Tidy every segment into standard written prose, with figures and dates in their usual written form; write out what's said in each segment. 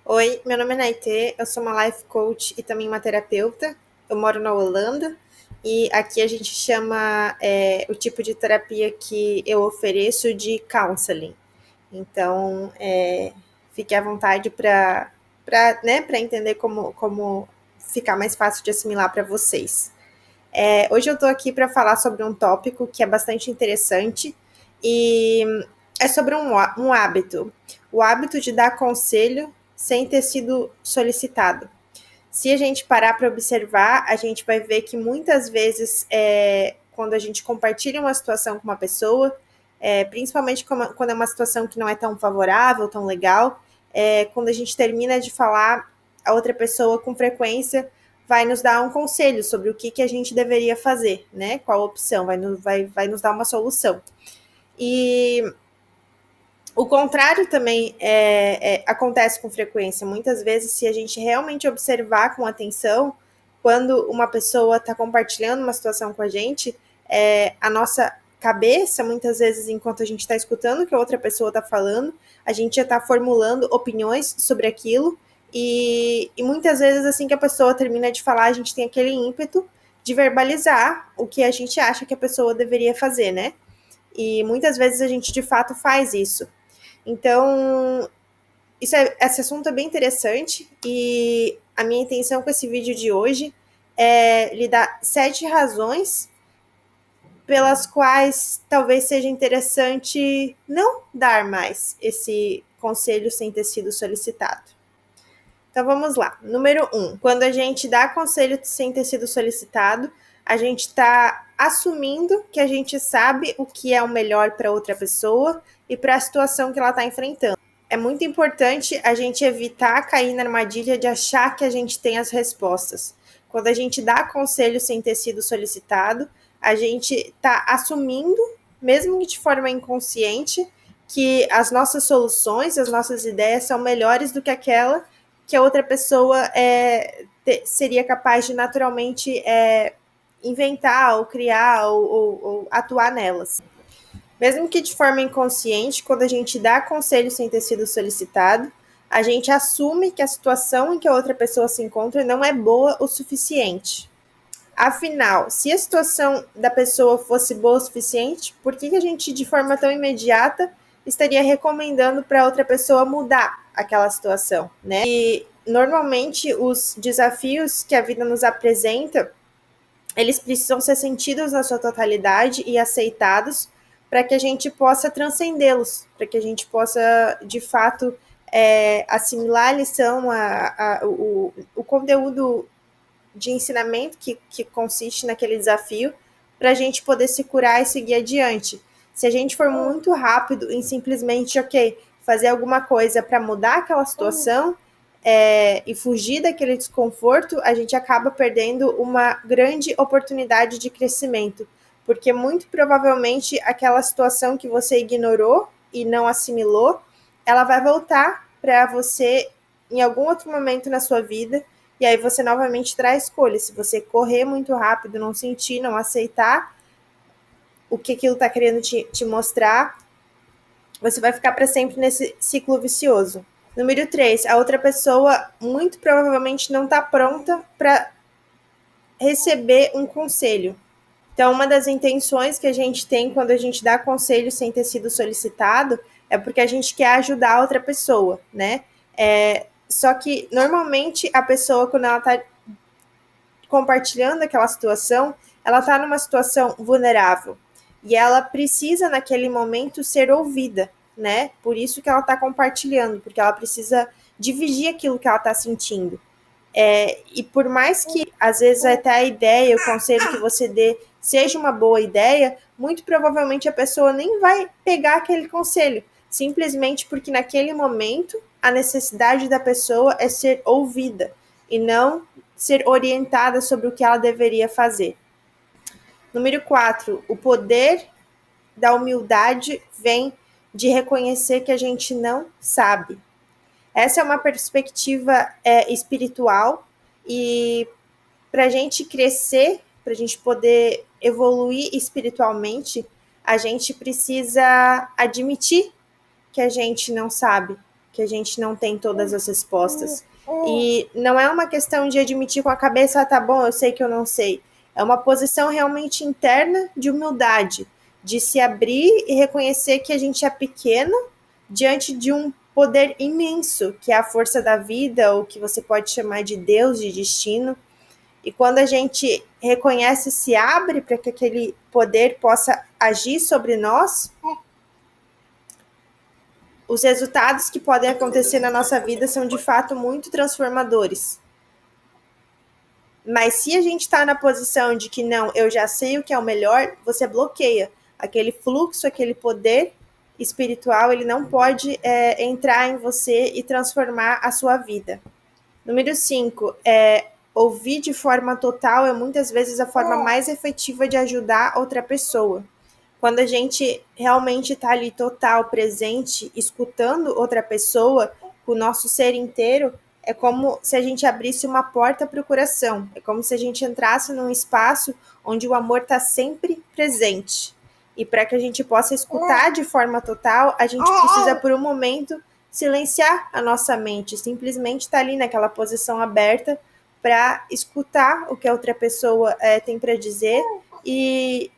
Oi, meu nome é Naitê, eu sou uma life coach e também uma terapeuta. Eu moro na Holanda e aqui a gente chama o tipo de terapia que eu ofereço de counseling. Então, fique à vontade para entender como ficar mais fácil de assimilar para vocês. Hoje eu estou aqui para falar sobre um tópico que é bastante interessante e é sobre um hábito. O hábito de dar conselho sem ter sido solicitado. Se a gente parar para observar, a gente vai ver que muitas vezes, quando a gente compartilha uma situação com uma pessoa, principalmente quando é uma situação que não é tão favorável, tão legal, quando a gente termina de falar, a outra pessoa com frequência vai nos dar um conselho sobre o que a gente deveria fazer, né? Qual opção, vai nos dar uma solução. E o contrário também acontece com frequência. Muitas vezes, se a gente realmente observar com atenção, quando uma pessoa está compartilhando uma situação com a gente, a nossa cabeça, muitas vezes, enquanto a gente está escutando o que a outra pessoa está falando, a gente já está formulando opiniões sobre aquilo. E muitas vezes, assim que a pessoa termina de falar, a gente tem aquele ímpeto de verbalizar o que a gente acha que a pessoa deveria fazer, né? E muitas vezes a gente de fato faz isso. Então, esse assunto é bem interessante e a minha intenção com esse vídeo de hoje é lhe dar 7 razões pelas quais talvez seja interessante não dar mais esse conselho sem ter sido solicitado. Então vamos lá. Número 1. Quando a gente dá conselho sem ter sido solicitado, a gente está assumindo que a gente sabe o que é o melhor para outra pessoa e para a situação que ela está enfrentando. É muito importante a gente evitar cair na armadilha de achar que a gente tem as respostas. Quando a gente dá conselho sem ter sido solicitado, a gente está assumindo, mesmo que de forma inconsciente, que as nossas soluções, as nossas ideias são melhores do que aquela que a outra pessoa seria capaz de naturalmente inventar ou criar ou atuar nelas. Mesmo que de forma inconsciente, quando a gente dá conselho sem ter sido solicitado, a gente assume que a situação em que a outra pessoa se encontra não é boa o suficiente. Afinal, se a situação da pessoa fosse boa o suficiente, por que a gente, de forma tão imediata, estaria recomendando para outra pessoa mudar aquela situação, né? E normalmente os desafios que a vida nos apresenta, eles precisam ser sentidos na sua totalidade e aceitados para que a gente possa transcendê-los, para que a gente possa, de fato, assimilar a lição, o conteúdo de ensinamento que consiste naquele desafio, para a gente poder se curar e seguir adiante. Se a gente for muito rápido em simplesmente, fazer alguma coisa para mudar aquela situação e fugir daquele desconforto, a gente acaba perdendo uma grande oportunidade de crescimento, porque muito provavelmente aquela situação que você ignorou e não assimilou, ela vai voltar para você em algum outro momento na sua vida, e aí você novamente terá a escolha. Se você correr muito rápido, não sentir, não aceitar o que aquilo está querendo te mostrar, você vai ficar para sempre nesse ciclo vicioso. Número 3, a outra pessoa muito provavelmente não está pronta para receber um conselho. Então, uma das intenções que a gente tem quando a gente dá conselho sem ter sido solicitado é porque a gente quer ajudar a outra pessoa, né? Só que, normalmente, a pessoa, quando ela está compartilhando aquela situação, ela está numa situação vulnerável e ela precisa, naquele momento, ser ouvida, né? Por isso que ela está compartilhando, porque ela precisa dividir aquilo que ela está sentindo. E por mais que, às vezes, até a ideia, o conselho que você dê seja uma boa ideia, muito provavelmente a pessoa nem vai pegar aquele conselho, simplesmente porque naquele momento a necessidade da pessoa é ser ouvida e não ser orientada sobre o que ela deveria fazer. Número 4, o poder da humildade vem de reconhecer que a gente não sabe. Essa é uma perspectiva espiritual e para a gente crescer, para a gente poder evoluir espiritualmente, a gente precisa admitir que a gente não sabe, que a gente não tem todas as respostas. E não é uma questão de admitir com a cabeça, tá bom, eu sei que eu não sei. É uma posição realmente interna de humildade, de se abrir e reconhecer que a gente é pequeno diante de um poder imenso, que é a força da vida, ou que você pode chamar de Deus, de destino. E quando a gente reconhece e se abre para que aquele poder possa agir sobre nós, os resultados que podem acontecer na nossa vida são de fato muito transformadores. Mas se a gente está na posição de que não, eu já sei o que é o melhor, você bloqueia aquele fluxo, aquele poder espiritual, ele não pode entrar em você e transformar a sua vida. Número 5, ouvir de forma total é muitas vezes a forma mais efetiva de ajudar outra pessoa. Quando a gente realmente está ali total, presente, escutando outra pessoa, o nosso ser inteiro, é como se a gente abrisse uma porta para o coração. É como se a gente entrasse num espaço onde o amor está sempre presente. E para que a gente possa escutar de forma total, a gente precisa, por um momento, silenciar a nossa mente. Simplesmente estar ali naquela posição aberta para escutar o que a outra pessoa tem para dizer e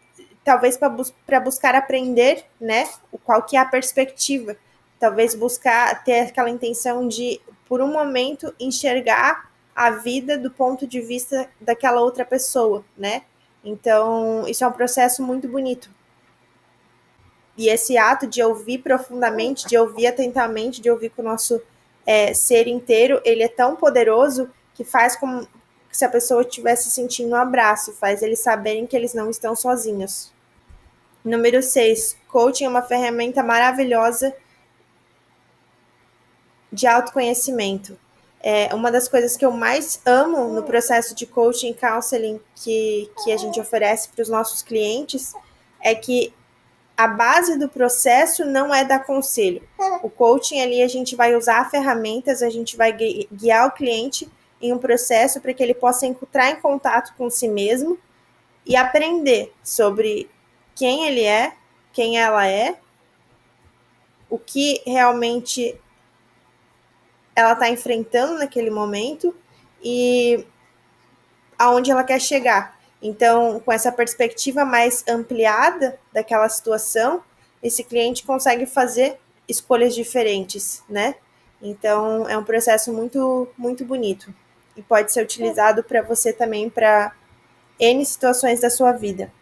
talvez para buscar aprender, né, qual que é a perspectiva, talvez buscar ter aquela intenção de, por um momento, enxergar a vida do ponto de vista daquela outra pessoa, né? Então, isso é um processo muito bonito. E esse ato de ouvir profundamente, de ouvir atentamente, de ouvir com o nosso ser inteiro, ele é tão poderoso que faz como se a pessoa estivesse sentindo um abraço, faz eles saberem que eles não estão sozinhos. Número 6, coaching é uma ferramenta maravilhosa de autoconhecimento. Uma das coisas que eu mais amo no processo de coaching e counseling que a gente oferece para os nossos clientes é que a base do processo não é dar conselho. O coaching ali a gente vai usar ferramentas, a gente vai guiar o cliente em um processo para que ele possa entrar em contato com si mesmo e aprender sobre quem ele é, quem ela é, o que realmente ela está enfrentando naquele momento e aonde ela quer chegar. Então, com essa perspectiva mais ampliada daquela situação, esse cliente consegue fazer escolhas diferentes, né? Então, é um processo muito, muito bonito e pode ser utilizado para você também para N situações da sua vida.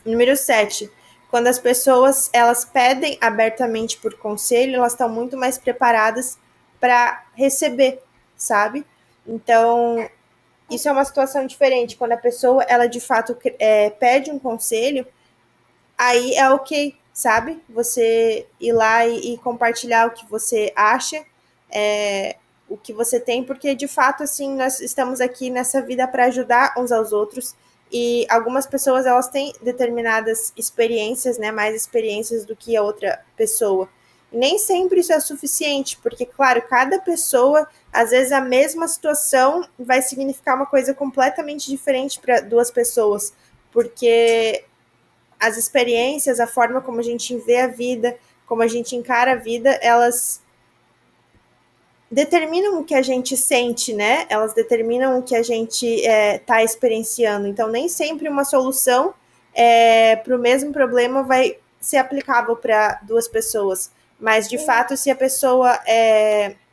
Número 7. Quando as pessoas elas pedem abertamente por conselho, elas estão muito mais preparadas para receber, sabe? Então, isso é uma situação diferente. Quando a pessoa, ela de fato pede um conselho, aí é ok, sabe? Você ir lá e compartilhar o que você acha, o que você tem, porque de fato, assim, nós estamos aqui nessa vida para ajudar uns aos outros. E algumas pessoas, elas têm determinadas experiências, né? Mais experiências do que a outra pessoa. E nem sempre isso é suficiente, porque, claro, cada pessoa, às vezes a mesma situação vai significar uma coisa completamente diferente para duas pessoas, porque as experiências, a forma como a gente vê a vida, como a gente encara a vida, elas determinam o que a gente sente, né? Elas determinam o que a gente está experienciando. Então, nem sempre uma solução para o mesmo problema vai ser aplicável para duas pessoas. Mas, de fato, se a pessoa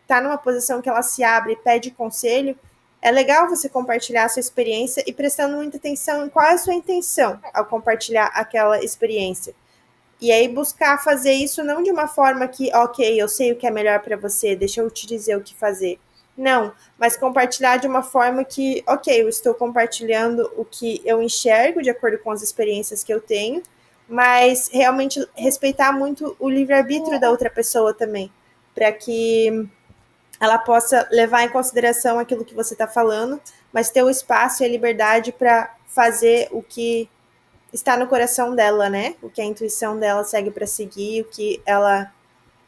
está numa posição que ela se abre e pede conselho, é legal você compartilhar a sua experiência e prestando muita atenção em qual é a sua intenção ao compartilhar aquela experiência. E aí buscar fazer isso não de uma forma que, ok, eu sei o que é melhor para você, deixa eu te dizer o que fazer. Não, mas compartilhar de uma forma que, ok, eu estou compartilhando o que eu enxergo de acordo com as experiências que eu tenho, mas realmente respeitar muito o livre-arbítrio da outra pessoa também, para que ela possa levar em consideração aquilo que você está falando, mas ter o espaço e a liberdade para fazer o que está no coração dela, né? O que a intuição dela segue para seguir, o que ela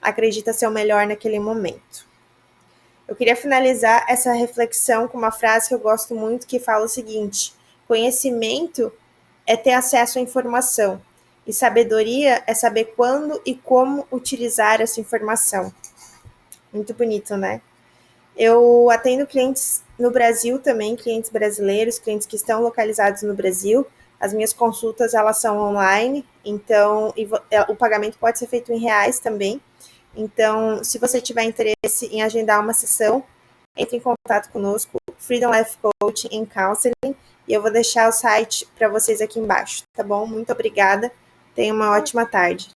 acredita ser o melhor naquele momento. Eu queria finalizar essa reflexão com uma frase que eu gosto muito, que fala o seguinte: conhecimento é ter acesso à informação, e sabedoria é saber quando e como utilizar essa informação. Muito bonito, né? Eu atendo clientes no Brasil também, clientes brasileiros, clientes que estão localizados no Brasil. As minhas consultas, elas são online, então o pagamento pode ser feito em reais também. Então, se você tiver interesse em agendar uma sessão, entre em contato conosco, Freedom Life Coaching and Counseling, e eu vou deixar o site para vocês aqui embaixo, tá bom? Muito obrigada, tenha uma ótima tarde.